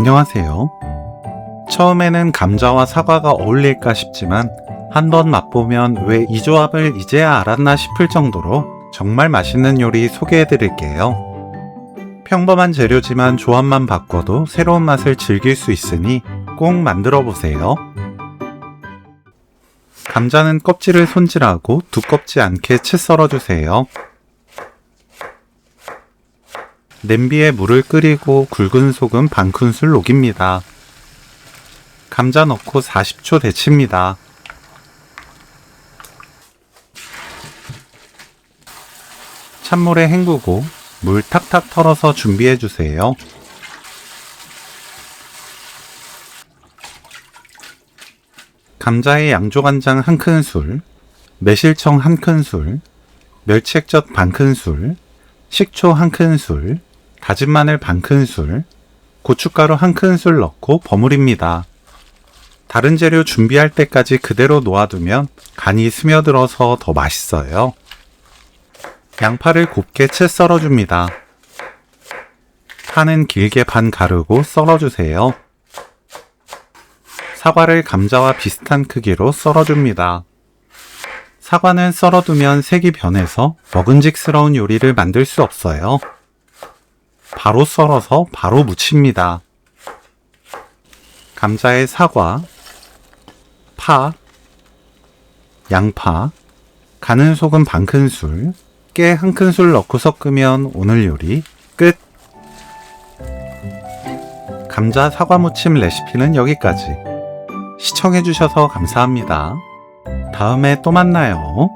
안녕하세요. 처음에는 감자와 사과가 어울릴까 싶지만 한번 맛보면 왜 이 조합을 이제야 알았나 싶을 정도로 정말 맛있는 요리 소개해 드릴게요. 평범한 재료지만 조합만 바꿔도 새로운 맛을 즐길 수 있으니 꼭 만들어 보세요. 감자는 껍질을 손질하고 두껍지 않게 채 썰어 주세요. 냄비에 물을 끓이고 굵은 소금 반큰술 녹입니다. 감자 넣고 40초 데칩니다. 찬물에 헹구고 물 탁탁 털어서 준비해 주세요. 감자에 양조간장 1큰술, 매실청 1큰술, 멸치액젓 반큰술, 식초 1큰술, 다진 마늘 반큰술, 고춧가루 1큰술 넣고 버무립니다. 다른 재료 준비할 때까지 그대로 놓아두면 간이 스며들어서 더 맛있어요. 양파를 곱게 채 썰어줍니다. 파는 길게 반 가르고 썰어주세요. 사과를 감자와 비슷한 크기로 썰어줍니다. 사과는 썰어두면 색이 변해서 먹음직스러운 요리를 만들 수 없어요. 바로 썰어서 바로 무칩니다. 감자에 사과, 파, 양파, 가는 소금 반큰술, 깨 1큰술 넣고 섞으면 오늘 요리 끝! 감자 사과 무침 레시피는 여기까지. 시청해주셔서 감사합니다. 다음에 또 만나요.